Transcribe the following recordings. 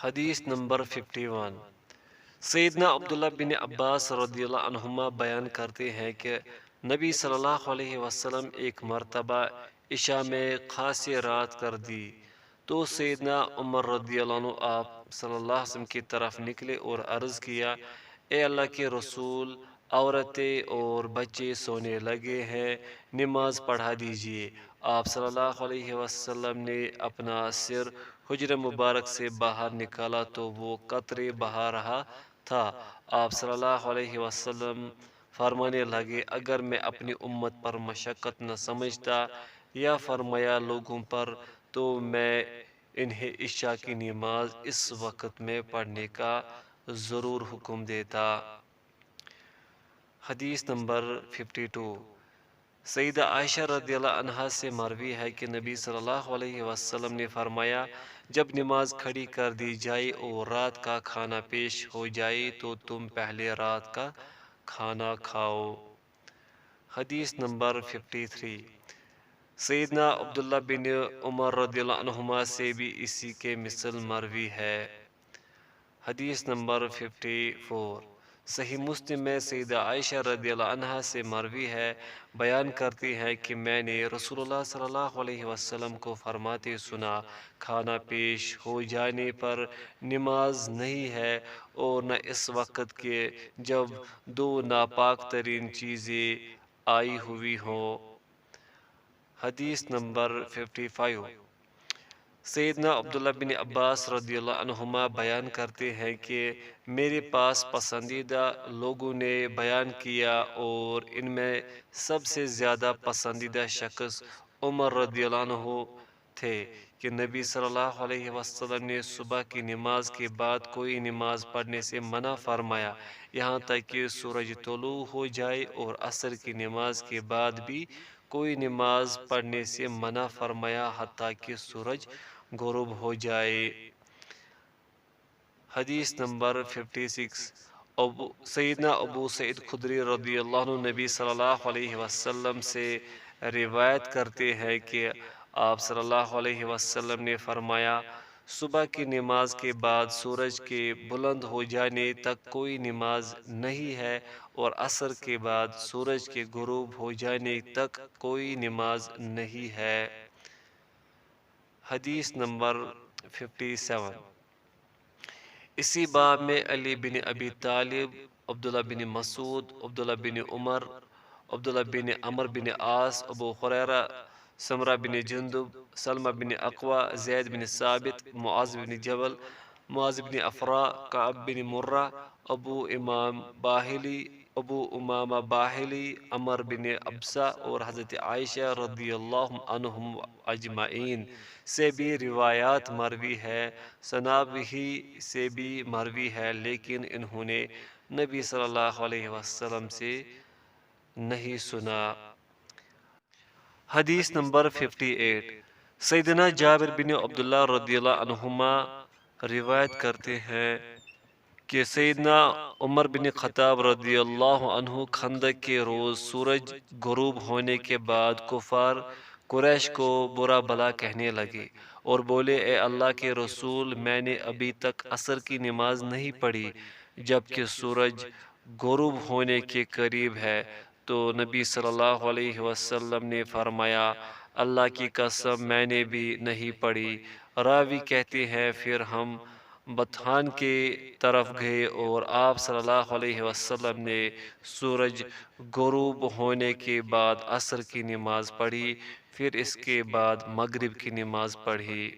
حدیث نمبر 51۔ سیدنا عبداللہ بن عباس رضی اللہ عنہما بیان کرتے ہیں کہ نبی صلی اللہ علیہ وسلم ایک مرتبہ عشاء میں خاصی رات کر دی تو سیدنا عمر رضی اللہ عنہ آپ صلی اللہ علیہ وسلم کی طرف نکلے اور عرض کیا، اے اللہ کے رسول، عورتیں اور بچے سونے لگے ہیں، نماز پڑھا دیجیے۔ آپ صلی اللہ علیہ وسلم نے اپنا سر حجر مبارک سے باہر نکالا تو وہ قطرے بہا رہا تھا۔ آپ صلی اللہ علیہ وسلم فرمانے لگے، اگر میں اپنی امت پر مشقت نہ سمجھتا یا فرمایا لوگوں پر تو میں انہیں عشاء کی نماز اس وقت میں پڑھنے کا ضرور حکم دیتا۔ حدیث نمبر 52۔ سیدہ عائشہ رضی اللہ عنہا سے مروی ہے کہ نبی صلی اللہ علیہ وسلم نے فرمایا، جب نماز کھڑی کر دی جائے اور رات کا کھانا پیش ہو جائے تو تم پہلے رات کا کھانا کھاؤ۔ حدیث نمبر 53۔ سیدنا عبداللہ بن عمر رضی اللہ عنہما سے بھی اسی کے مثل مروی ہے۔ حدیث نمبر 54۔ صحیح مسلم میں سیدہ عائشہ رضی اللہ عنہا سے مروی ہے، بیان کرتی ہیں کہ میں نے رسول اللہ صلی اللہ علیہ وسلم کو فرماتے سنا، کھانا پیش ہو جانے پر نماز نہیں ہے اور نہ اس وقت کے جب دو ناپاک ترین چیزیں آئی ہوئی ہوں۔ حدیث نمبر 55۔ سیدنا عبداللہ بن عباس رضی اللہ عنہما بیان کرتے ہیں کہ میرے پاس پسندیدہ لوگوں نے بیان کیا اور ان میں سب سے زیادہ پسندیدہ شخص عمر رضی اللہ عنہ تھے کہ نبی صلی اللہ علیہ وسلم نے صبح کی نماز کے بعد کوئی نماز پڑھنے سے منع فرمایا یہاں تک کہ سورج طلوع ہو جائے، اور عصر کی نماز کے بعد بھی کوئی نماز پڑھنے سے منع فرمایا حتیٰ کہ سورج غروب ہو جائے۔ حدیث نمبر 56۔ سیدنا ابو سعید خدری رضی اللہ عنہ نبی صلی اللہ علیہ وسلم سے روایت کرتے ہیں کہ آپ صلی اللہ علیہ وسلم نے فرمایا، صبح کی نماز کے بعد سورج کے بلند ہو جانے تک کوئی نماز نہیں ہے، اور عصر کے بعد سورج کے غروب ہو جانے تک کوئی نماز نہیں ہے۔ حدیث نمبر 57۔ اسی باب میں علی بن ابی طالب، عبداللہ بن مسعود، عبداللہ بن عمر، عبداللہ بن عمر بن عاص، ابو ہریرہ، سمرہ بن جندب، سلمہ بن اقوی، زید بن ثابت، معاذ بن جبل، معاذ بن افرا، کعب بن مرہ، ابو امامہ باہلی، عمر بن ابسہ اور حضرت عائشہ رضی اللہ عنہم اجمعین سے بھی روایات مروی ہے۔ سنابحی سے بھی مروی ہے، لیکن انہوں نے نبی صلی اللہ علیہ وسلم سے نہیں سنا۔ حدیث نمبر 58۔ سیدنا جابر بن عبداللہ رضی اللہ عنہما روایت کرتے ہیں کہ سیدنا عمر بن خطاب رضی اللہ عنہ خندق کے روز سورج غروب ہونے کے بعد کفار قریش کو برا بھلا کہنے لگے اور بولے، اے اللہ کے رسول، میں نے ابھی تک عصر کی نماز نہیں پڑھی جبکہ سورج غروب ہونے کے قریب ہے۔ تو نبی صلی اللہ علیہ وسلم نے فرمایا، اللہ کی قسم میں نے بھی نہیں پڑھی۔ راوی کہتے ہیں پھر ہم بطحان کی طرف گئے اور آپ صلی اللہ علیہ وسلم نے سورج غروب ہونے کے بعد عصر کی نماز پڑھی، پھر اس کے بعد مغرب کی نماز پڑھی۔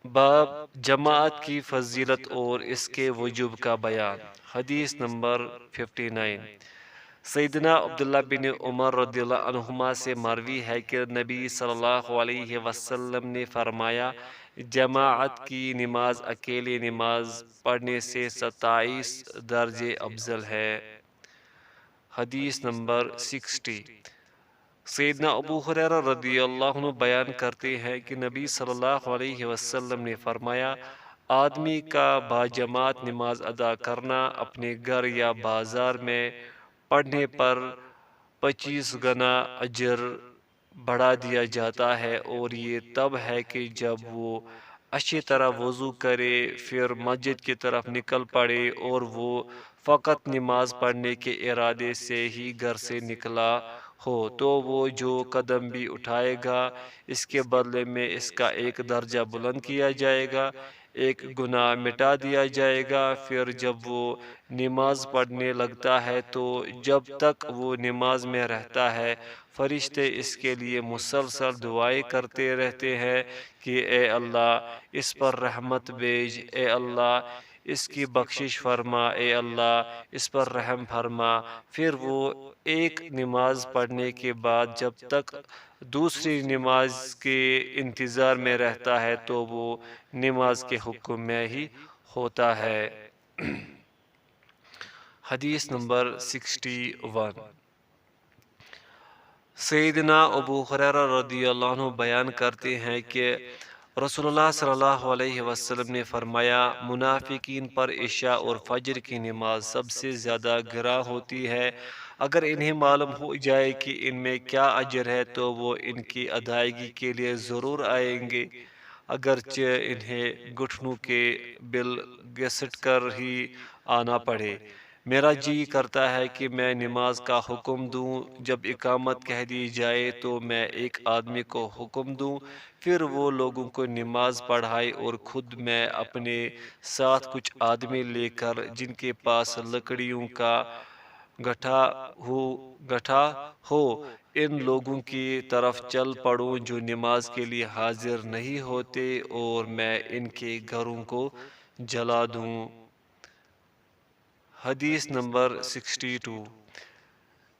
باب جماعت کی فضیلت اور اس کے وجوب کا بیان۔ حدیث نمبر 59۔ سیدنا عبداللہ بن عمر رضی اللہ عنہما سے مروی ہے کہ نبی صلی اللہ علیہ وسلم نے فرمایا، جماعت کی نماز اکیلی نماز پڑھنے سے 27 درجے افضل ہے۔ حدیث نمبر 60۔ سیدنا ابو ہریرہ رضی اللہ عنہ بیان کرتے ہیں کہ نبی صلی اللہ علیہ وسلم نے فرمایا، آدمی کا باجماعت نماز ادا کرنا اپنے گھر یا بازار میں پڑھنے پر 25 گنا اجر بڑھا دیا جاتا ہے، اور یہ تب ہے کہ جب وہ اچھی طرح وضو کرے، پھر مسجد کی طرف نکل پڑے اور وہ فقط نماز پڑھنے کے ارادے سے ہی گھر سے نکلا ہو تو وہ جو قدم بھی اٹھائے گا اس کے بدلے میں اس کا ایک درجہ بلند کیا جائے گا، ایک گناہ مٹا دیا جائے گا۔ پھر جب وہ نماز پڑھنے لگتا ہے تو جب تک وہ نماز میں رہتا ہے فرشتے اس کے لیے مسلسل دعائیں کرتے رہتے ہیں کہ اے اللہ اس پر رحمت بھیج، اے اللہ اس کی بخشش فرما، اے اللہ اس پر رحم فرما۔ پھر وہ ایک نماز پڑھنے کے بعد جب تک دوسری نماز کے انتظار میں رہتا ہے تو وہ نماز کے حکم میں ہی ہوتا ہے۔ حدیث نمبر 61، سیدنا ابو ہریرہ رضی اللہ عنہ بیان کرتے ہیں کہ رسول اللہ صلی اللہ علیہ وسلم نے فرمایا، منافقین پر عشاء اور فجر کی نماز سب سے زیادہ گراں ہوتی ہے۔ اگر انہیں معلوم ہو جائے کہ ان میں کیا اجر ہے تو وہ ان کی ادائیگی کے لیے ضرور آئیں گے، اگرچہ انہیں گھٹنوں کے بل گھسٹ کر ہی آنا پڑے۔ میرا جی کرتا ہے کہ میں نماز کا حکم دوں، جب اقامت کہہ دی جائے تو میں ایک آدمی کو حکم دوں، پھر وہ لوگوں کو نماز پڑھائے اور خود میں اپنے ساتھ کچھ آدمی لے کر جن کے پاس لکڑیوں کا گٹھا ہو ان لوگوں کی طرف چل پڑوں جو نماز کے لیے حاضر نہیں ہوتے اور میں ان کے گھروں کو جلا دوں۔ حدیث نمبر 62،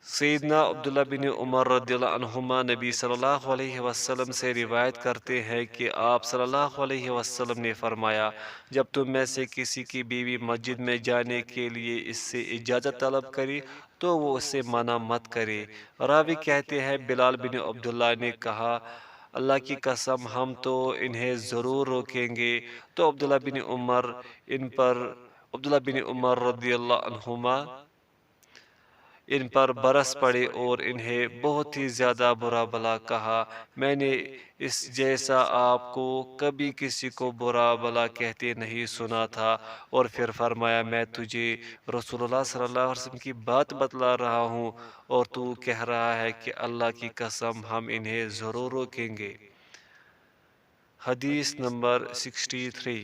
سیدنا عبداللہ بن عمر رضی اللہ عنہما نبی صلی اللہ علیہ وسلم سے روایت کرتے ہیں کہ آپ صلی اللہ علیہ وسلم نے فرمایا، جب تم میں سے کسی کی بیوی مسجد میں جانے کے لیے اس سے اجازت طلب کرے تو وہ اس سے منع مت کرے۔ راوی کہتے ہیں بلال بن عبداللہ نے کہا، اللہ کی قسم ہم تو انہیں ضرور روکیں گے۔ تو عبداللہ بن عمر رضی اللہ عنہما ان پر برس پڑے اور انہیں بہت ہی زیادہ برا بھلا کہا۔ میں نے اس جیسا آپ کو کبھی کسی کو برا بھلا کہتے نہیں سنا تھا، اور پھر فرمایا، میں تجھے رسول اللہ صلی اللہ علیہ وسلم کی بات بتلا رہا ہوں اور تو کہہ رہا ہے کہ اللہ کی قسم ہم انہیں ضرور روکیں گے۔ حدیث نمبر 63،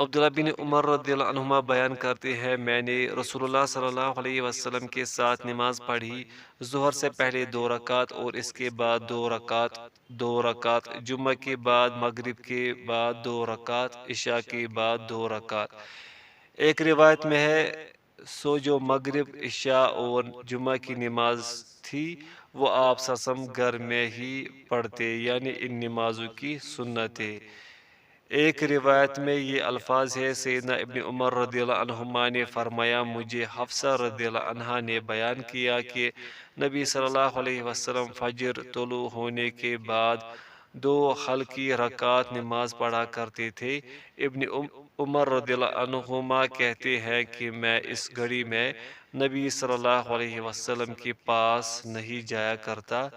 عبداللہ بن عمر رضی اللہ عنہما بیان کرتے ہیں، میں نے رسول اللہ صلی اللہ علیہ وسلم کے ساتھ نماز پڑھی، ظہر سے پہلے 2 رکعت اور اس کے بعد 2 رکعت، جمعہ کے بعد، مغرب کے بعد 2 رکعت، عشاء کے بعد 2 رکعت۔ ایک روایت میں ہے سو جو مغرب، عشاء اور جمعہ کی نماز تھی وہ آپ صلی اللہ علیہ وسلم گھر میں ہی پڑھتے، یعنی ان نمازوں کی سنتیں۔ ایک روایت میں یہ الفاظ ہے، سیدنا ابن عمر رضی اللہ عنہما نے فرمایا، مجھے حفصہ رضی اللہ عنہا نے بیان کیا کہ نبی صلی اللہ علیہ وسلم فجر طلوع ہونے کے بعد 2 ہلکی رکعت نماز پڑھا کرتے تھے۔ ابن عمر رضی اللہ عنہما کہتے ہیں کہ میں اس گھڑی میں نبی صلی اللہ علیہ وسلم کے پاس نہیں جایا کرتا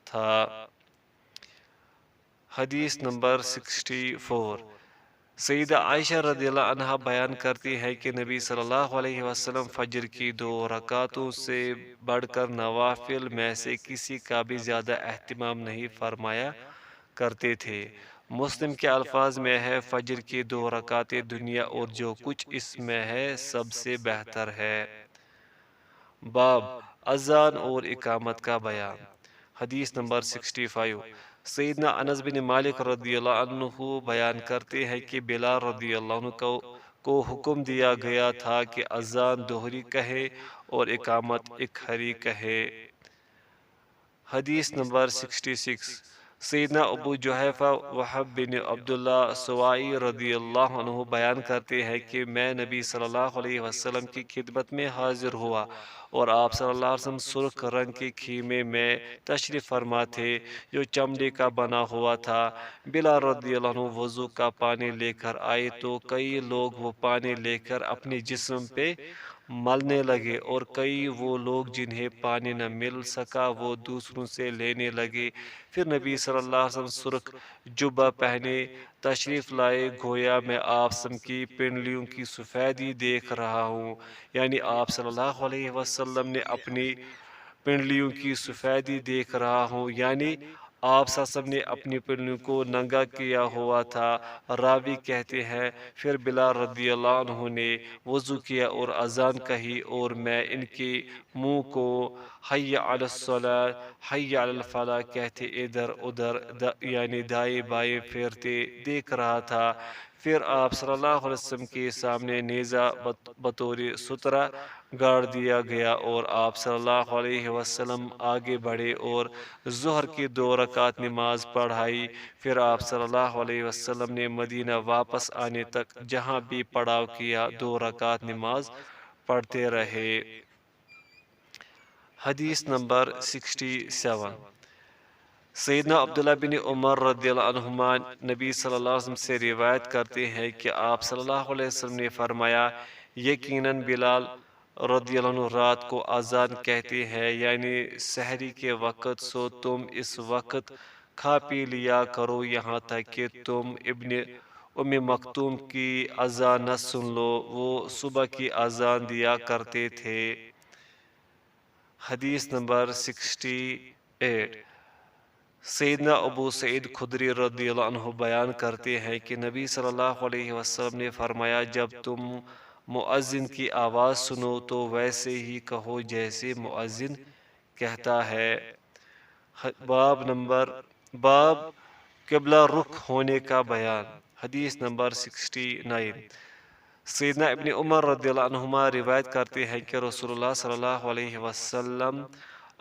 تھا۔ حدیث نمبر 64، سیدہ عائشہ رضی اللہ عنہا بیان کرتی ہے کہ نبی صلی اللہ علیہ وسلم فجر کی 2 رکعتوں سے بڑھ کر نوافل میں سے کسی کا بھی زیادہ اہتمام نہیں فرمایا کرتے تھے۔ مسلم کے الفاظ میں ہے، فجر کی 2 رکعتیں دنیا اور جو کچھ اس میں ہے سب سے بہتر ہے۔ باب اذان اور اقامت کا بیان۔ حدیث نمبر 65، سیدنا انس بن مالک رضی اللہ عنہ بیان کرتے ہیں کہ بلال رضی اللہ عنہ کو حکم دیا گیا تھا کہ اذان دوہری کہے اور اقامت اکہری کہے۔ حدیث نمبر 66، سیدنا ابو جحیفہ وہب بن عبداللہ سوائی رضی اللہ عنہ بیان کرتے ہیں کہ میں نبی صلی اللہ علیہ وسلم کی خدمت میں حاضر ہوا اور آپ صلی اللہ علیہ وسلم سرخ رنگ کے خیمے میں تشریف فرما تھے جو چمڑے کا بنا ہوا تھا۔ بلال رضی اللہ عنہ وضو کا پانی لے کر آئے تو کئی لوگ وہ پانی لے کر اپنے جسم پہ ملنے لگے، اور کئی وہ لوگ جنہیں پانی نہ مل سکا وہ دوسروں سے لینے لگے۔ پھر نبی صلی اللہ علیہ وسلم سرخ جبہ پہنے تشریف لائے، گویا میں آپ سم کی پنڈلیوں کی سفیدی دیکھ رہا ہوں، یعنی آپ صلی اللہ علیہ وسلم نے اپنی پنڈلیوں کی سفیدی دیکھ رہا ہوں، یعنی آپ سسم نے اپنی پنڈلیوں کو ننگا کیا ہوا تھا۔ راوی کہتے ہیں پھر بلال رضی اللہ عنہ نے وضو کیا اور اذان کہی، اور میں ان کے منہ کو حی علی الصلاۃ حی علی الفلاح کہتے ادھر ادھر یعنی دائیں بائیں پھیرتے دیکھ رہا تھا۔ پھر آپ صلی اللہ علیہ وسلم کے سامنے نیزہ بطور سترہ گاڑ دیا گیا، اور آپ صلی اللہ علیہ وسلم آگے بڑھے اور ظہر کی 2 رکعت نماز پڑھائی۔ پھر آپ صلی اللہ علیہ وسلم نے مدینہ واپس آنے تک جہاں بھی پڑاؤ کیا 2 رکعت نماز پڑھتے رہے۔ حدیث نمبر 67، سیدنا عبداللہ بن عمر رضی اللہ عنہما نبی صلی اللہ علیہ وسلم سے روایت کرتے ہیں کہ آپ صلی اللہ علیہ وسلم نے فرمایا، یقیناً بلال رضی اللہ عنہ رات کو اذان کہتے ہیں، یعنی سحری کے وقت، سو تم اس وقت کھا پی لیا کرو یہاں تک کہ تم ابن ام مکتوم کی اذان نہ سن لو، وہ صبح کی اذان دیا کرتے تھے۔ حدیث نمبر 68، سیدنا ابو سعید خدری رضی اللہ عنہ بیان کرتے ہیں کہ نبی صلی اللہ علیہ وسلم نے فرمایا، جب تم مؤذن کی آواز سنو تو ویسے ہی کہو جیسے مؤذن کہتا ہے۔ باب قبلہ رخ ہونے کا بیان۔ حدیث نمبر 69، سیدنا ابن عمر رضی اللہ عنہما روایت کرتے ہیں کہ رسول اللہ صلی اللہ علیہ وسلم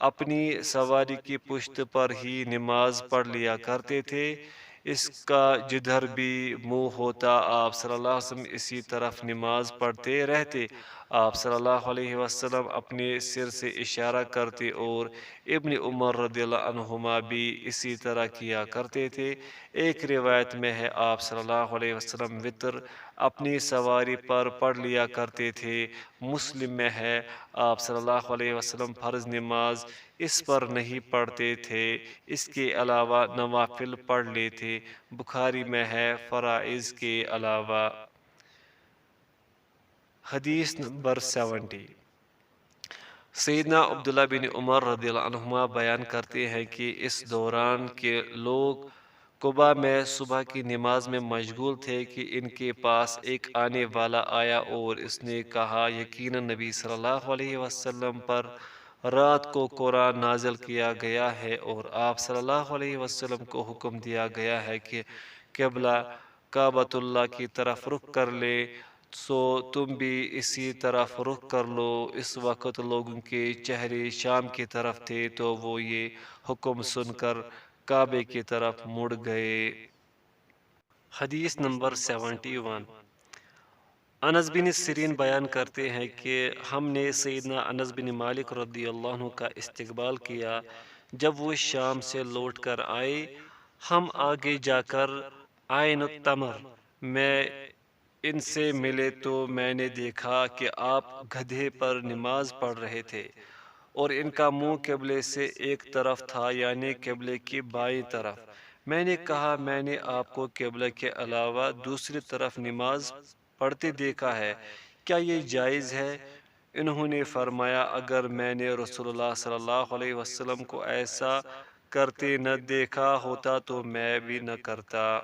اپنی سواری کی پشت پر ہی نماز پڑھ لیا کرتے تھے، اس کا جدھر بھی منہ ہوتا آپ صلی اللہ علیہ وسلم اسی طرف نماز پڑھتے رہتے۔ آپ صلی اللہ علیہ وسلم اپنے سر سے اشارہ کرتے اور ابن عمر رضی اللہ عنہما بھی اسی طرح کیا کرتے تھے۔ ایک روایت میں ہے آپ صلی اللہ علیہ وسلم وتر اپنی سواری پر پڑھ لیا کرتے تھے۔ مسلم میں ہے آپ صلی اللہ علیہ وسلم فرض نماز اس پر نہیں پڑھتے تھے، اس کے علاوہ نوافل پڑھ لیتے۔ بخاری میں ہے فرائض کے علاوہ۔ حدیث نمبر 70، سیدنا عبداللہ بن عمر رضی اللہ عنہما بیان کرتے ہیں کہ اس دوران کے لوگ قباء میں صبح کی نماز میں مشغول تھے کہ ان کے پاس ایک آنے والا آیا اور اس نے کہا، یقیناً نبی صلی اللہ علیہ وسلم پر رات کو قرآن نازل کیا گیا ہے اور آپ صلی اللہ علیہ وسلم کو حکم دیا گیا ہے کہ قبلہ کعبۃ اللہ کی طرف رخ کر لے، سو تم بھی اسی طرف رخ کر لو۔ اس وقت لوگوں کے چہرے شام کی طرف تھے تو وہ یہ حکم سن کر کعبے کی طرف مڑ گئے۔ حدیث نمبر 71، انس بن سیرین بیان کرتے ہیں کہ ہم نے سیدنا انس بن مالک رضی اللہ عنہ کا استقبال کیا جب وہ شام سے لوٹ کر آئے۔ ہم آگے جا کر عین التمر میں ان سے ملے تو میں نے دیکھا کہ آپ گدھے پر نماز پڑھ رہے تھے اور ان کا منہ قبلے سے ایک طرف تھا، یعنی قبلے کی بائیں طرف۔ میں نے کہا، میں نے آپ کو قبلہ کے علاوہ دوسری طرف نماز پڑھتے دیکھا ہے، کیا یہ جائز ہے؟ انہوں نے فرمایا، اگر میں نے رسول اللہ صلی اللہ علیہ وسلم کو ایسا کرتے نہ دیکھا ہوتا تو میں بھی نہ کرتا۔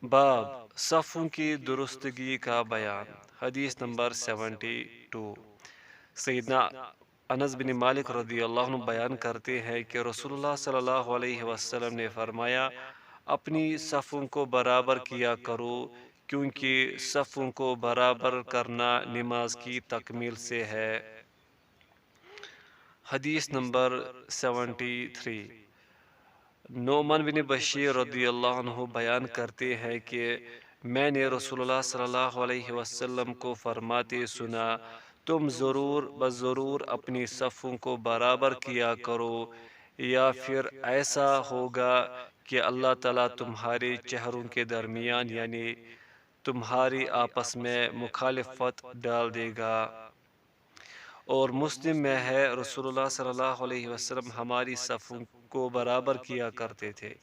باب صفوں کی درستگی کا بیان۔ حدیث نمبر 72، سیدنا انس بن مالک رضی اللہ عنہ بیان کرتے ہیں کہ رسول اللہ صلی اللہ علیہ وسلم نے فرمایا، اپنی صفوں کو برابر کیا کرو، کیونکہ صفوں کو برابر کرنا نماز کی تکمیل سے ہے۔ حدیث نمبر 73، نعمان بن بشیر رضی اللہ عنہ بیان کرتے ہیں کہ میں نے رسول اللہ صلی اللہ علیہ وسلم کو فرماتے سنا، تم ضرور بضرور اپنی صفوں کو برابر کیا کرو، یا پھر ایسا ہوگا کہ اللہ تعالیٰ تمہارے چہروں کے درمیان، یعنی تمہاری آپس میں مخالفت ڈال دے گا۔ اور مسلم میں ہے رسول اللہ صلی اللہ علیہ وسلم ہماری صفوں کو برابر کیا کرتے تھے،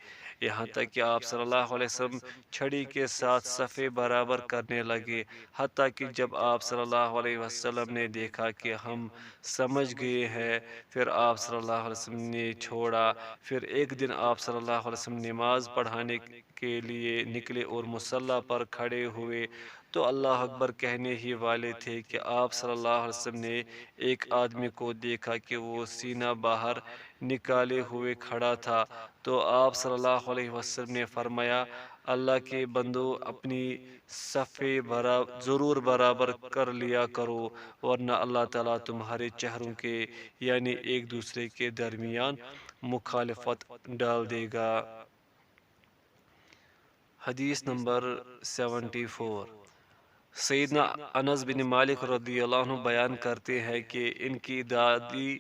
یہاں تک کہ آپ صلی اللہ علیہ وسلم چھڑی کے ساتھ صفیں برابر کرنے لگے، حتیٰ کہ جب آپ صلی اللہ علیہ وسلم نے دیکھا کہ ہم سمجھ گئے ہیں، پھر آپ صلی اللہ علیہ وسلم نے چھوڑا۔ پھر ایک دن آپ صلی اللہ علیہ وسلم نماز پڑھانے کے لیے نکلے اور مصلی پر کھڑے ہوئے تو اللہ اکبر کہنے ہی والے تھے کہ آپ صلی اللہ علیہ وسلم نے ایک آدمی کو دیکھا کہ وہ سینہ باہر نکالے ہوئے کھڑا تھا، تو آپ صلی اللہ علیہ وسلم نے فرمایا، اللہ کے بندو اپنی صفیں ضرور برابر کر لیا کرو، ورنہ اللہ تعالیٰ تمہارے چہروں کے یعنی ایک دوسرے کے درمیان مخالفت ڈال دے گا۔ حدیث نمبر 74۔ سیدنا انس بن مالک رضی اللہ عنہ بیان کرتے ہیں کہ ان کی دادی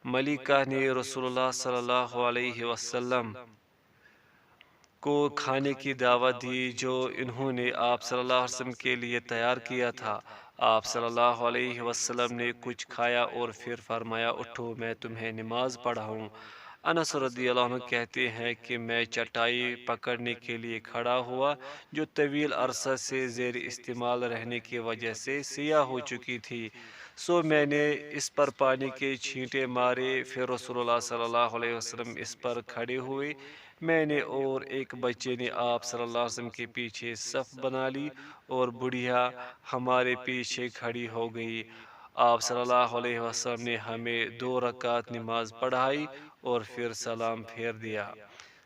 ملکہ نے رسول اللہ صلی اللہ علیہ وسلم کو کھانے کی دعوت دی جو انہوں نے آپ صلی اللہ علیہ وسلم کے لیے تیار کیا تھا۔ آپ صلی اللہ علیہ وسلم نے کچھ کھایا اور پھر فرمایا، اٹھو میں تمہیں نماز پڑھاؤں۔ انس رضی اللہ عنہ کہتے ہیں کہ میں چٹائی پکڑنے کے لیے کھڑا ہوا جو طویل عرصہ سے زیر استعمال رہنے کی وجہ سے سیاہ ہو چکی تھی، سو میں نے اس پر پانی کے چھینٹے مارے، پھر رسول اللہ صلی اللہ علیہ وسلم اس پر کھڑے ہوئے، میں نے اور ایک بچے نے آپ صلی اللہ علیہ وسلم کے پیچھے صف بنا لی اور بڑھیا ہمارے پیچھے کھڑی ہو گئی۔ آپ صلی اللہ علیہ وسلم نے ہمیں 2 رکعت نماز پڑھائی اور پھر سلام پھیر دیا۔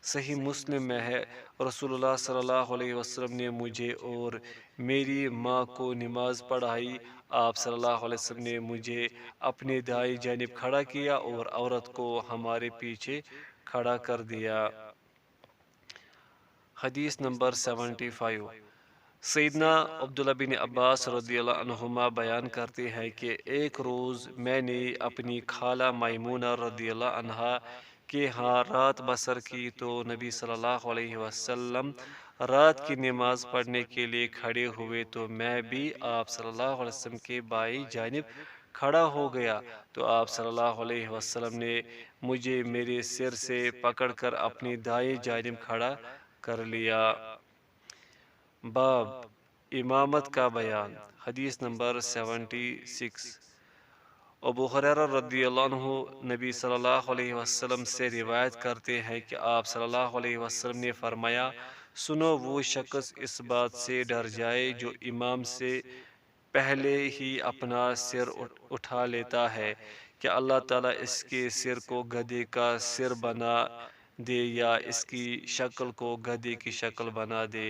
صحیح مسلم میں ہے رسول اللہ صلی اللہ علیہ وسلم نے مجھے اور میری ماں کو نماز پڑھائی، آپ صلی اللہ علیہ وسلم نے مجھے اپنے دائیں جانب کھڑا کیا اور عورت کو ہمارے پیچھے کھڑا کر دیا۔ حدیث نمبر 75۔ سیدنا عبداللہ بن عباس رضی اللہ عنہما بیان کرتے ہیں کہ ایک روز میں نے اپنی خالہ میمونہ رضی اللہ عنہا کے ہاں رات بسر کی تو نبی صلی اللہ علیہ وسلم رات کی نماز پڑھنے کے لیے کھڑے ہوئے تو میں بھی آپ صلی اللہ علیہ وسلم کے بائیں جانب کھڑا ہو گیا، تو آپ صلی اللہ علیہ وسلم نے مجھے میرے سر سے پکڑ کر اپنی دائیں جانب کھڑا کر لیا۔ باب امامت کا بیان۔ حدیث نمبر 76۔ ابو ہریرہ رضی اللہ عنہ نبی صلی اللہ علیہ وسلم سے روایت کرتے ہیں کہ آپ صلی اللہ علیہ وسلم نے فرمایا، سنو وہ شخص اس بات سے ڈر جائے جو امام سے پہلے ہی اپنا سر اٹھا لیتا ہے کہ اللہ تعالیٰ اس کے سر کو گدھے کا سر بنا دے یا اس کی شکل کو گدھے کی شکل بنا دے۔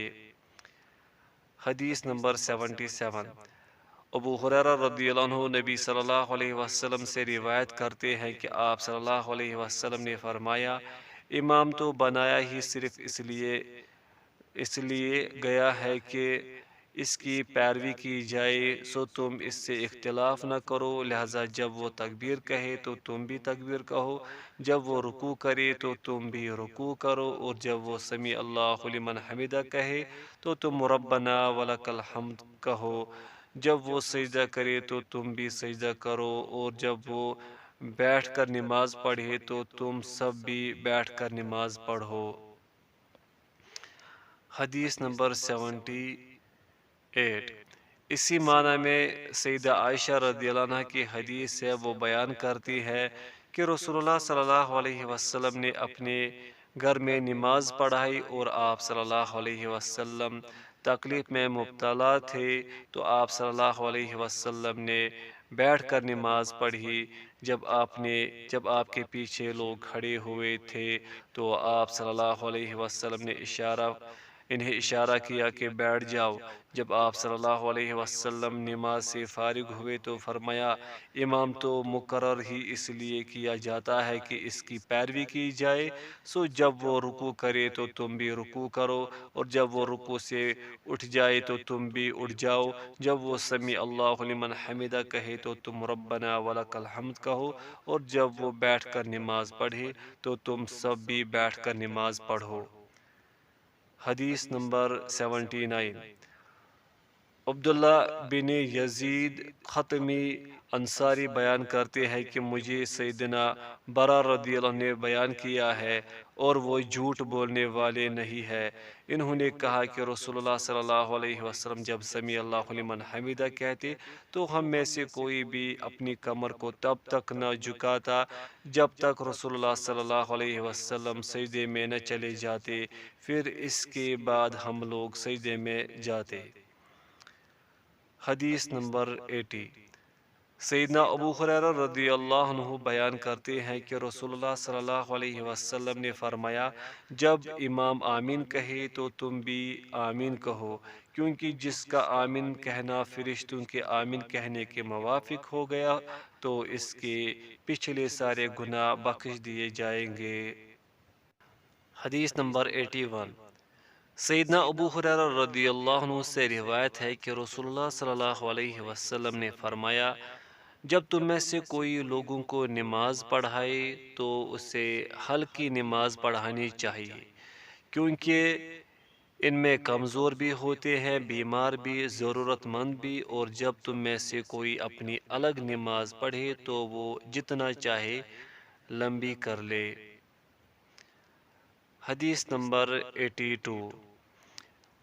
حدیث نمبر 77۔ ابو ہریرہ رضی اللہ عنہ نبی صلی اللہ علیہ وسلم سے روایت کرتے ہیں کہ آپ صلی اللہ علیہ وسلم نے فرمایا، امام تو بنایا ہی صرف اس لیے گیا ہے کہ اس کی پیروی کی جائے، سو تم اس سے اختلاف نہ کرو، لہذا جب وہ تکبیر کہے تو تم بھی تکبیر کہو، جب وہ رکوع کرے تو تم بھی رکوع کرو، اور جب وہ سمیع اللہ لمن حمدہ کہے تو تم ربنا ولک الحمد کہو، جب وہ سجدہ کرے تو تم بھی سجدہ کرو، اور جب وہ بیٹھ کر نماز پڑھے تو تم سب بھی بیٹھ کر نماز پڑھو۔ حدیث نمبر 78۔ اسی معنی میں سیدہ عائشہ رضی اللہ عنہ کی حدیث ہے، وہ بیان کرتی ہے کہ رسول اللہ صلی اللہ علیہ وسلم نے اپنے گھر میں نماز پڑھائی اور آپ صلی اللہ علیہ وسلم تکلیف میں مبتلا تھے، تو آپ صلی اللہ علیہ وسلم نے بیٹھ کر نماز پڑھی۔ جب آپ کے پیچھے لوگ کھڑے ہوئے تھے تو آپ صلی اللہ علیہ وسلم نے انہیں اشارہ کیا کہ بیٹھ جاؤ۔ جب آپ صلی اللہ علیہ وسلم نماز سے فارغ ہوئے تو فرمایا، امام تو مقرر ہی اس لیے کیا جاتا ہے کہ اس کی پیروی کی جائے، سو جب وہ رکوع کرے تو تم بھی رکوع کرو، اور جب وہ رکوع سے اٹھ جائے تو تم بھی اٹھ جاؤ، جب وہ سمیع اللہ لمن حمدہ کہے تو تم ربنا ولک الحمد کہو، اور جب وہ بیٹھ کر نماز پڑھے تو تم سب بھی بیٹھ کر نماز پڑھو۔ حدیث نمبر 79۔ عبداللہ بن یزید ختمی انصاری بیان کرتے ہیں کہ مجھے سیدنا برا رضی اللہ عنہ نے بیان کیا ہے اور وہ جھوٹ بولنے والے نہیں ہے۔ انہوں نے کہا کہ رسول اللہ صلی اللہ علیہ وسلم جب سمیع اللہ لمن حمیدہ کہتے تو ہم میں سے کوئی بھی اپنی کمر کو تب تک نہ جھکاتا جب تک رسول اللہ صلی اللہ علیہ وسلم سجدے میں نہ چلے جاتے، پھر اس کے بعد ہم لوگ سجدے میں جاتے۔ حدیث نمبر 80۔ سیدنا ابو ہریرہ رضی اللہ عنہ بیان کرتے ہیں کہ رسول اللہ صلی اللہ علیہ وسلم نے فرمایا، جب امام آمین کہے تو تم بھی آمین کہو، کیونکہ جس کا آمین کہنا فرشتوں کے آمین کہنے کے موافق ہو گیا تو اس کے پچھلے سارے گناہ بخش دیے جائیں گے۔ حدیث نمبر 81۔ سیدنا ابو ہریرہ رضی اللہ عنہ سے روایت ہے کہ رسول اللہ صلی اللہ علیہ وسلم نے فرمایا، جب تم میں سے کوئی لوگوں کو نماز پڑھائے تو اسے ہلکی نماز پڑھانی چاہیے، کیونکہ ان میں کمزور بھی ہوتے ہیں، بیمار بھی، ضرورت مند بھی، اور جب تم میں سے کوئی اپنی الگ نماز پڑھے تو وہ جتنا چاہے لمبی کر لے۔ حدیث نمبر 82۔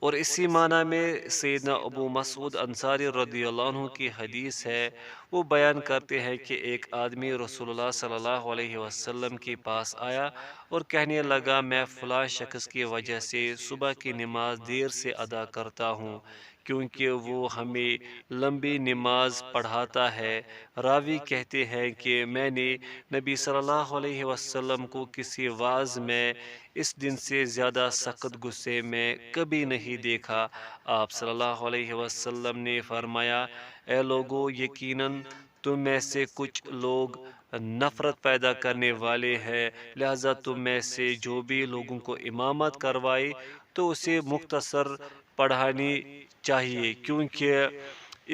اور اسی معنی میں سیدنا ابو مسعود انصاری رضی اللہ عنہ کی حدیث ہے، وہ بیان کرتے ہیں کہ ایک آدمی رسول اللہ صلی اللہ علیہ وسلم کے پاس آیا اور کہنے لگا، میں فلاں شخص کی وجہ سے صبح کی نماز دیر سے ادا کرتا ہوں کیونکہ وہ ہمیں لمبی نماز پڑھاتا ہے۔ راوی کہتے ہیں کہ میں نے نبی صلی اللہ علیہ وسلم کو کسی واعظ میں اس دن سے زیادہ سخت غصے میں کبھی نہیں دیکھا۔ آپ صلی اللہ علیہ وسلم نے فرمایا، اے لوگو، یقیناً تم میں سے کچھ لوگ نفرت پیدا کرنے والے ہیں، لہذا تم میں سے جو بھی لوگوں کو امامت کروائے تو اسے مختصر پڑھانی چاہیے، کیونکہ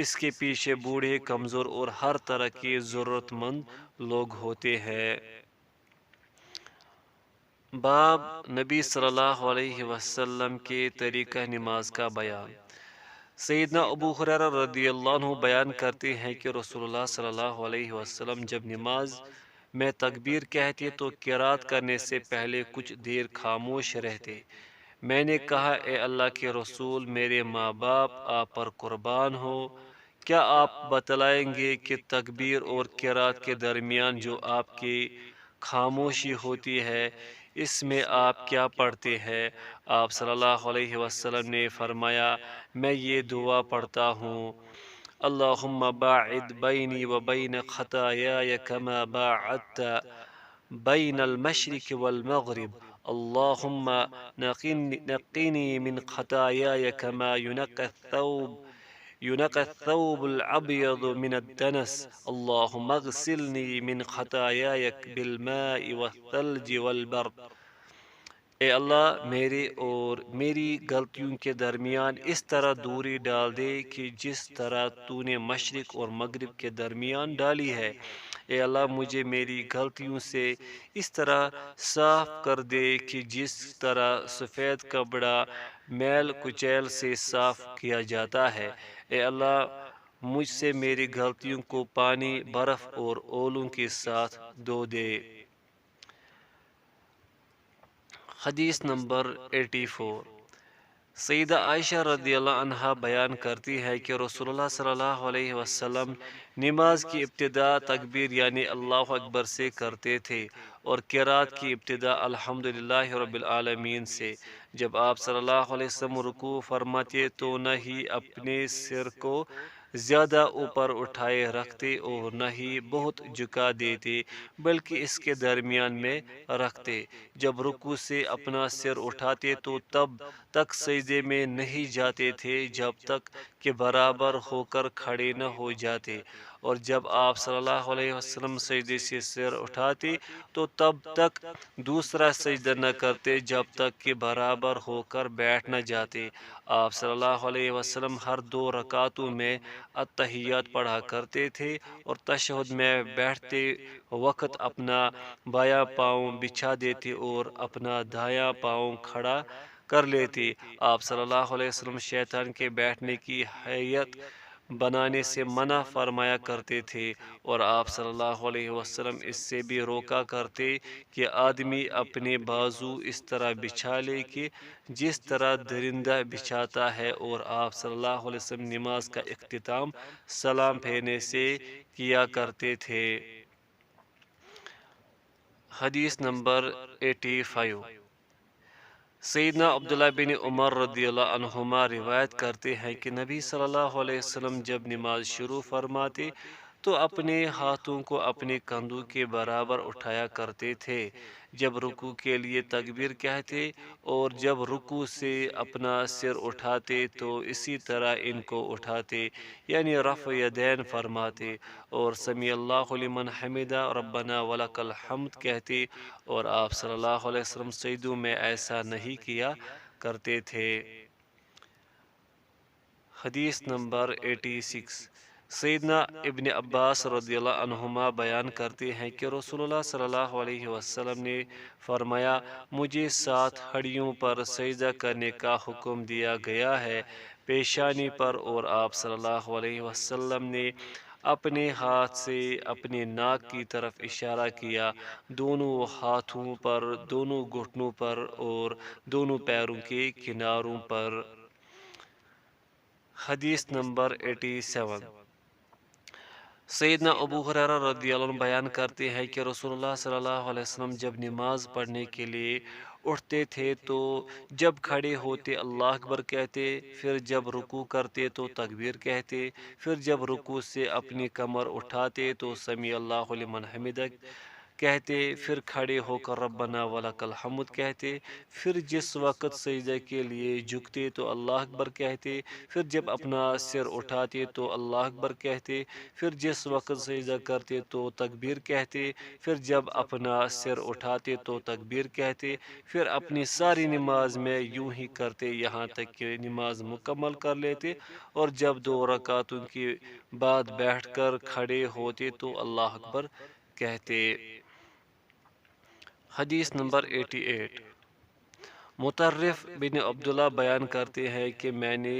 اس کے پیچھے بوڑھے، کمزور اور ہر طرح کے ضرورت مند لوگ ہوتے ہیں۔ باب نبی صلی اللہ علیہ وسلم کے طریقہ نماز کا بیان۔ سیدنا ابو ہریرہ رضی اللہ عنہ بیان کرتے ہیں کہ رسول اللہ صلی اللہ علیہ وسلم جب نماز میں تکبیر کہتے تو قرات کرنے سے پہلے کچھ دیر خاموش رہتے۔ میں نے کہا، اے اللہ کے رسول، میرے ماں باپ آپ پر قربان ہو، کیا آپ بتلائیں گے کہ تکبیر اور قرات کے درمیان جو آپ کی خاموشی ہوتی ہے اس میں آپ کیا پڑھتے ہیں؟ آپ صلی اللہ علیہ وسلم نے فرمایا، میں یہ دعا پڑھتا ہوں، اللہم باعد بینی و بین خطایای کما باعدت بین المشرق والمغرب، اللہم نقنی من خطایای کما ينقى الثوب الأبيض من الدنس، اللهم اغسلني من خطاياي بالماء والثلج والبرد۔ اے اللہ، میرے اور میری غلطیوں کے درمیان اس طرح دوری ڈال دے کہ جس طرح تو نے مشرق اور مغرب کے درمیان ڈالی ہے۔ اے اللہ، مجھے میری غلطیوں سے اس طرح صاف کر دے کہ جس طرح سفید کپڑا میل کچیل سے صاف کیا جاتا ہے۔ اے اللہ، مجھ سے میری غلطیوں کو پانی، برف اور اولوں کے ساتھ دھو دے۔ حدیث نمبر 84۔ سیدہ عائشہ رضی اللہ عنہا بیان کرتی ہے کہ رسول اللہ صلی اللہ علیہ وسلم نماز کی ابتدا تکبیر یعنی اللہ اکبر سے کرتے تھے اور قرات کی ابتدا الحمدللہ رب العالمین سے۔ جب آپ صلی اللہ علیہ وسلم رکوع فرماتے تو نہ ہی اپنے سر کو زیادہ اوپر اٹھائے رکھتے اور نہ ہی بہت جھکا دیتے، بلکہ اس کے درمیان میں رکھتے۔ جب رکوع سے اپنا سر اٹھاتے تو تب تک سجدے میں نہیں جاتے تھے جب تک کہ برابر ہو کر کھڑے نہ ہو جاتے، اور جب آپ صلی اللہ علیہ وسلم سجدے سے سر اٹھاتے تو تب تک دوسرا سجدہ نہ کرتے جب تک کہ برابر ہو کر بیٹھ نہ جاتے۔ آپ صلی اللہ علیہ وسلم ہر 2 رکعتوں میں التحیات پڑھا کرتے تھے اور تشہد میں بیٹھتے وقت اپنا بایاں پاؤں بچھا دیتے اور اپنا دایاں پاؤں کھڑا کر لیتے۔ آپ صلی اللہ علیہ وسلم شیطان کے بیٹھنے کی حیت بنانے سے منع فرمایا کرتے تھے، اور آپ صلی اللہ علیہ وسلم اس سے بھی روکا کرتے کہ آدمی اپنے بازو اس طرح بچھا لے کہ جس طرح درندہ بچھاتا ہے، اور آپ صلی اللہ علیہ وسلم نماز کا اختتام سلام پھیرنے سے کیا کرتے تھے۔ حدیث نمبر 85۔ سیدنا عبداللہ بن عمر رضی اللہ عنہما روایت کرتے ہیں کہ نبی صلی اللہ علیہ وسلم جب نماز شروع فرماتے تو اپنے ہاتھوں کو اپنے کندھوں کے برابر اٹھایا کرتے تھے جب رکوع کے لیے تکبیر کہتے، اور جب رکوع سے اپنا سر اٹھاتے تو اسی طرح ان کو اٹھاتے، یعنی رفع یدین فرماتے، اور سمیع اللہ لمن حمدہ ربنا ولک الحمد کہتے، اور آپ صلی اللہ علیہ وسلم سجدوں میں ایسا نہیں کیا کرتے تھے۔ حدیث نمبر 86۔ سیدنا ابن عباس رضی اللہ عنہما بیان کرتے ہیں کہ رسول اللہ صلی اللہ علیہ وسلم نے فرمایا، مجھے 7 ہڈیوں پر سجدہ کرنے کا حکم دیا گیا ہے، پیشانی پر، اور آپ صلی اللہ علیہ وسلم نے اپنے ہاتھ سے اپنے ناک کی طرف اشارہ کیا، دونوں ہاتھوں پر، دونوں گھٹنوں پر، اور دونوں پیروں کے کناروں پر۔ حدیث نمبر 87۔ سیدنا ابو ہریرہ رضی اللہ عنہ بیان کرتے ہیں کہ رسول اللہ صلی اللہ علیہ وسلم جب نماز پڑھنے کے لیے اٹھتے تھے تو جب کھڑے ہوتے اللہ اکبر کہتے، پھر جب رکوع کرتے تو تکبیر کہتے، پھر جب رکوع سے اپنی کمر اٹھاتے تو سمیع اللہ لمن حمدہ کہتے، پھر کھڑے ہو کر ربنا ولک الحمد کہتے، پھر جس وقت سجدہ کے لیے جھکتے تو اللہ اکبر کہتے، پھر جب اپنا سر اٹھاتے تو اللہ اکبر کہتے، پھر جس وقت سجدہ کرتے تو تکبیر کہتے، پھر جب اپنا سر اٹھاتے تو تکبیر کہتے، پھر اپنی ساری نماز میں یوں ہی کرتے یہاں تک کہ نماز مکمل کر لیتے، اور جب 2 رکعتوں کے بعد بیٹھ کر کھڑے ہوتے تو اللہ اکبر کہتے۔ حدیث نمبر 88۔ مطرف بن عبداللہ بیان کرتے ہیں کہ میں نے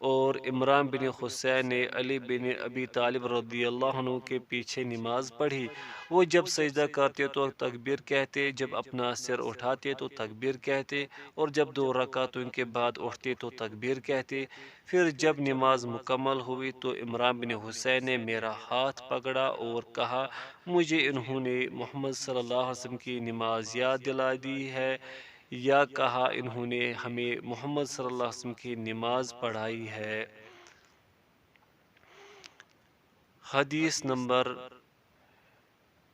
اور عمران بن حسین نے علی بن ابی طالب رضی اللہ عنہ کے پیچھے نماز پڑھی، وہ جب سجدہ کرتے تو تکبیر کہتے، جب اپنا سر اٹھاتے تو تکبیر کہتے، اور جب 2 رکعتوں کے بعد اٹھتے تو تکبیر کہتے۔ پھر جب نماز مکمل ہوئی تو عمران بن حسین نے میرا ہاتھ پکڑا اور کہا، مجھے انہوں نے محمد صلی اللہ علیہ وسلم کی نماز یاد دلا دی ہے، یا کہا انہوں نے ہمیں محمد صلی اللہ علیہ وسلم کی نماز پڑھائی ہے۔ حدیث نمبر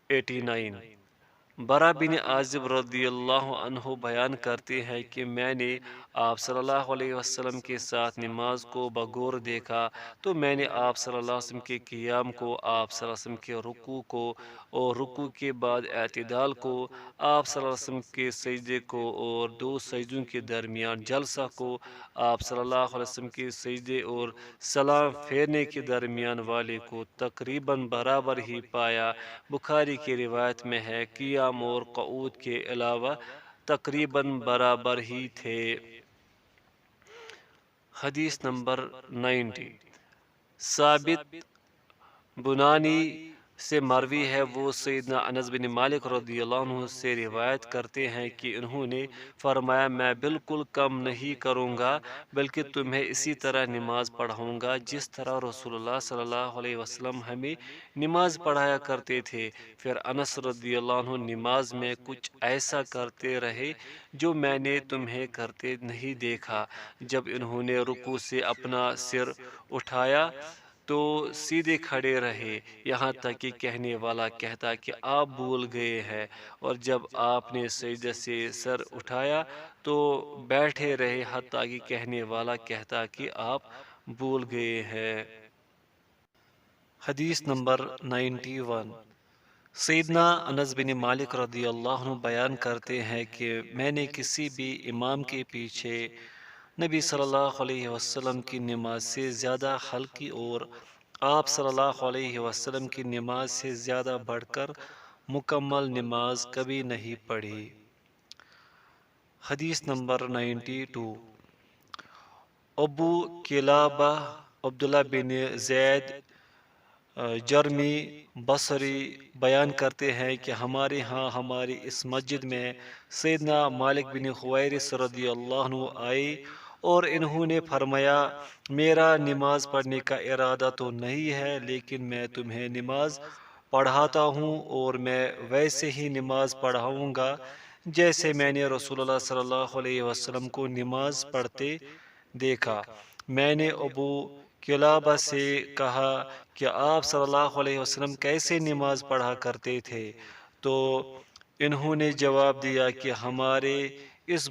89۔ برا بن عازب رضی اللہ عنہ بیان کرتے ہیں کہ میں نے آپ صلی اللہ علیہ وسلم کے ساتھ نماز کو بغور دیکھا تو میں نے آپ صلی اللہ علیہ وسلم کے قیام کو، آپ صلی اللہ علیہ وسلم کے رکوع کو، اور رکوع کے بعد اعتدال کو، آپ صلی اللہ علیہ وسلم کے سجدے کو، اور 2 سجدوں کے درمیان جلسہ کو، آپ صلی اللہ علیہ وسلم کے سجدے اور سلام پھیرنے کے درمیان والے کو تقریباً برابر ہی پایا۔ بخاری کی روایت میں ہے، قیام اور قعود کے علاوہ تقریباً برابر ہی تھے۔ حدیث نمبر 90۔ ثابت بنانی سے مروی ہے، وہ سیدنا انس بن مالک رضی اللہ عنہ سے روایت کرتے ہیں کہ انہوں نے فرمایا، میں بالکل کم نہیں کروں گا بلکہ تمہیں اسی طرح نماز پڑھاؤں گا جس طرح رسول اللہ صلی اللہ علیہ وسلم ہمیں نماز پڑھایا کرتے تھے۔ پھر انس رضی اللہ عنہ نماز میں کچھ ایسا کرتے رہے جو میں نے تمہیں کرتے نہیں دیکھا۔ جب انہوں نے رکوع سے اپنا سر اٹھایا تو سیدھے کھڑے رہے، یہاں تک کہ کہنے والا کہتا کہ آپ بھول گئے ہیں، اور جب آپ نے سجدے سے سر اٹھایا تو بیٹھے رہے حتیٰ کہ کہنے والا کہتا کہ آپ بھول گئے ہیں۔ حدیث نمبر 91۔ سیدنا انس بن مالک رضی اللہ عنہ بیان کرتے ہیں کہ میں نے کسی بھی امام کے پیچھے نبی صلی اللہ علیہ وسلم کی نماز سے زیادہ ہلکی اور آپ صلی اللہ علیہ وسلم کی نماز سے زیادہ بڑھ کر مکمل نماز کبھی نہیں پڑھی۔ حدیث نمبر 92۔ ابو کلابہ عبداللہ بن زید جرمی بصری بیان کرتے ہیں کہ ہمارے ہاں ہماری اس مسجد میں سیدنا مالک بن حویرث رضی اللہ عنہ آئے اور انہوں نے فرمایا میرا نماز پڑھنے کا ارادہ تو نہیں ہے، لیکن میں تمہیں نماز پڑھاتا ہوں اور میں ویسے ہی نماز پڑھاؤں گا جیسے میں نے رسول اللہ صلی اللہ علیہ وسلم کو نماز پڑھتے دیکھا۔ میں نے ابو کلابہ سے کہا کہ آپ صلی اللہ علیہ وسلم کیسے نماز پڑھا کرتے تھے؟ تو انہوں نے جواب دیا کہ ہمارے اس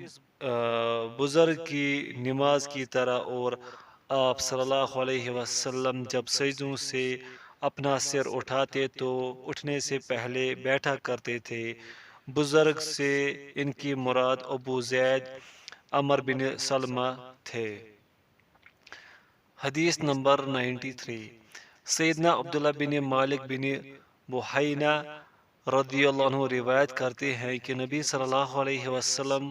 بزرگ کی نماز کی طرح، اور آپ صلی اللہ علیہ وسلم جب سجدوں سے اپنا سر اٹھاتے تو اٹھنے سے پہلے بیٹھا کرتے تھے۔ بزرگ سے ان کی مراد ابو زید عمر بن سلمہ تھے۔ حدیث نمبر 93۔ سیدنا عبداللہ بن مالک بن بحینہ رضی اللہ عنہ روایت کرتے ہیں کہ نبی صلی اللہ علیہ وسلم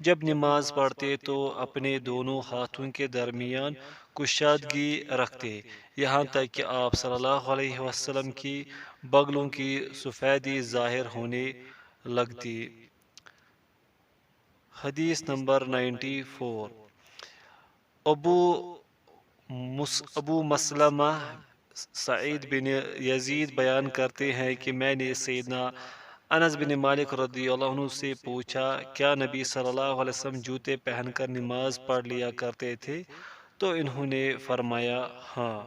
جب نماز پڑھتے تو اپنے دونوں ہاتھوں کے درمیان کشادگی رکھتے، یہاں تک کہ آپ صلی اللہ علیہ وسلم کی بغلوں کی سفیدی ظاہر ہونے لگتی۔ حدیث نمبر 94۔ ابو مسلمہ سعید بن یزید بیان کرتے ہیں کہ میں نے سیدنا انس بن مالک رضی اللہ عنہ سے پوچھا کیا نبی صلی اللہ علیہ وسلم جوتے پہن کر نماز پڑھ لیا کرتے تھے؟ تو انہوں نے فرمایا ہاں۔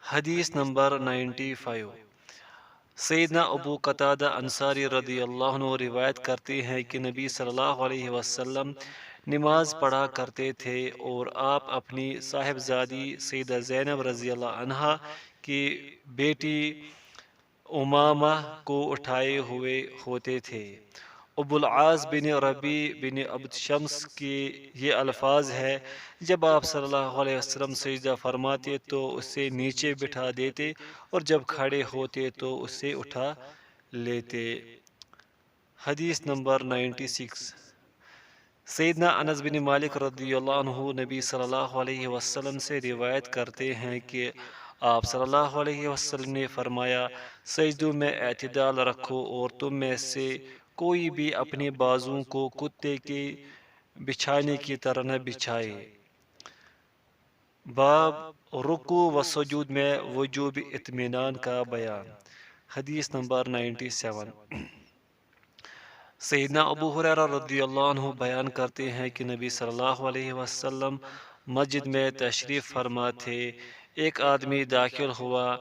حدیث نمبر 95۔ سیدنا ابو قتادہ انصاری رضی اللہ عنہ روایت کرتے ہیں کہ نبی صلی اللہ علیہ وسلم نماز پڑھا کرتے تھے اور آپ اپنی صاحبزادی سیدہ زینب رضی اللہ عنہا کی بیٹی امامہ کو اٹھائے ہوئے ہوتے تھے۔ ابو العاص بن ربی بن عبد شمس کے یہ الفاظ ہے، جب آپ صلی اللہ علیہ وسلم سجدہ فرماتے تو اسے نیچے بٹھا دیتے اور جب کھڑے ہوتے تو اسے اٹھا لیتے۔ حدیث نمبر 96۔ سیدنا انس بن مالک رضی اللہ عنہ نبی صلی اللہ علیہ وسلم سے روایت کرتے ہیں کہ آپ صلی اللہ علیہ وسلم نے فرمایا سجدوں میں اعتدال رکھو اور تم میں سے کوئی بھی اپنے بازوؤں کو کتے کے بچھانے کی طرح نہ بچھائے۔ باب رکوع و سجود میں وجوب اطمینان کا بیان۔ حدیث نمبر 97۔ سیدنا ابو ہریرہ رضی اللہ عنہ بیان کرتے ہیں کہ نبی صلی اللہ علیہ وسلم مسجد میں تشریف فرما تھے، ایک آدمی داخل ہوا،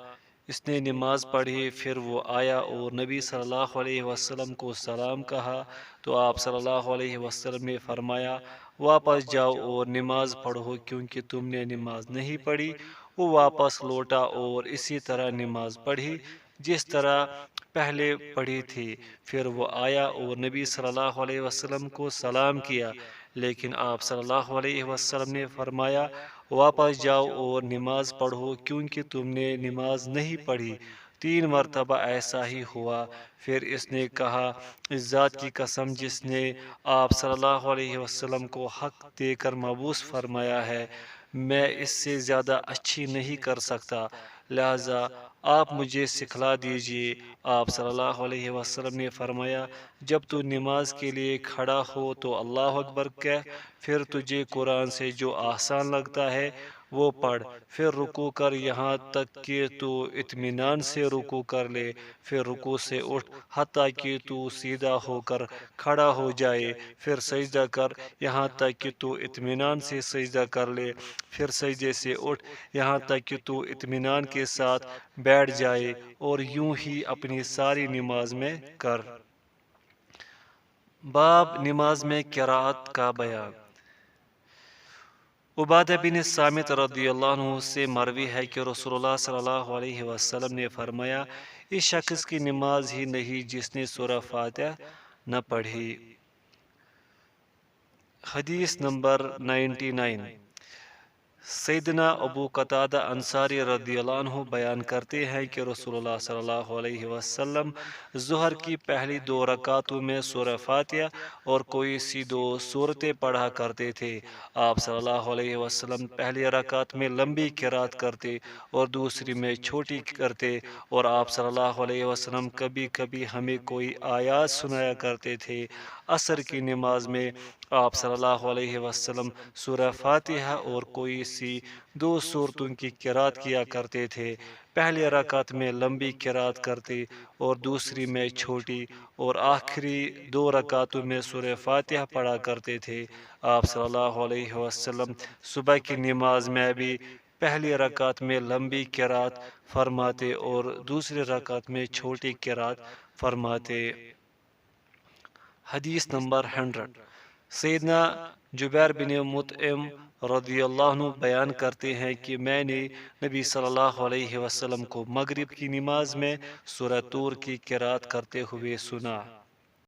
اس نے نماز پڑھی، پھر وہ آیا اور نبی صلی اللہ علیہ وسلم کو سلام کہا تو آپ صلی اللہ علیہ وسلم نے فرمایا واپس جاؤ اور نماز پڑھو کیونکہ تم نے نماز نہیں پڑھی۔ وہ واپس لوٹا اور اسی طرح نماز پڑھی جس طرح پہلے پڑھی تھی، پھر وہ آیا اور نبی صلی اللہ علیہ وسلم کو سلام کیا، لیکن آپ صلی اللہ علیہ وسلم نے فرمایا واپس جاؤ اور نماز پڑھو کیونکہ تم نے نماز نہیں پڑھی۔ 3 مرتبہ ایسا ہی ہوا، پھر اس نے کہا اس ذات کی قسم جس نے آپ صلی اللہ علیہ وسلم کو حق دے کر مبعوث فرمایا ہے، میں اس سے زیادہ اچھی نہیں کر سکتا، لہذا آپ مجھے سکھلا دیجئے۔ آپ صلی اللہ علیہ وسلم نے فرمایا جب تو نماز کے لیے کھڑا ہو تو اللہ اکبر کہہ، پھر تجھے قرآن سے جو آسان لگتا ہے وہ پڑھ، پھر رکوع کر یہاں تک کہ تو اطمینان سے رکوع کر لے، پھر رکوع سے اٹھ حتیٰ کہ تو سیدھا ہو کر کھڑا ہو جائے، پھر سجدہ کر یہاں تک کہ تو اطمینان سے سجدہ کر لے، پھر سجدے سے اٹھ یہاں تک کہ تو اطمینان کے ساتھ بیٹھ جائے، اور یوں ہی اپنی ساری نماز میں کر۔ باب نماز میں قرأت کا بیان۔ عبادہ بن صامت رضی اللہ عنہ سے مروی ہے کہ رسول اللہ صلی اللہ علیہ وسلم نے فرمایا اس شخص کی نماز ہی نہیں جس نے سورہ فاتحہ نہ پڑھی۔ حدیث نمبر 99۔ سیدنا ابو قتادہ انصاری رضی اللہ عنہ بیان کرتے ہیں کہ رسول اللہ صلی اللہ علیہ وسلم ظہر کی پہلی 2 رکعتوں میں سورہ فاتحہ اور کوئی سی 2 سورتیں پڑھا کرتے تھے۔ آپ صلی اللہ علیہ وسلم پہلی رکعت میں لمبی قرات کرتے اور دوسری میں چھوٹی کرتے، اور آپ صلی اللہ علیہ وسلم کبھی کبھی ہمیں کوئی آیات سنایا کرتے تھے۔ عصر کی نماز میں آپ صلی اللہ علیہ وسلم سورہ فاتحہ اور کوئی سی 2 سورتوں کی قرات کیا کرتے تھے۔ پہلی رکعت میں لمبی قرات کرتے اور دوسری میں چھوٹی، اور آخری 2 رکعتوں میں سورہ فاتحہ پڑھا کرتے تھے۔ آپ صلی اللہ علیہ وسلم صبح کی نماز میں بھی پہلی رکعت میں لمبی قرات فرماتے اور دوسری رکعت میں چھوٹی قرات فرماتے۔ حدیث نمبر 100۔ سیدنا جبیر بن مطعم رضی اللہ عنہ بیان کرتے ہیں کہ میں نے نبی صلی اللہ علیہ وسلم کو مغرب کی نماز میں سورہ طور کی قرات کرتے ہوئے سنا۔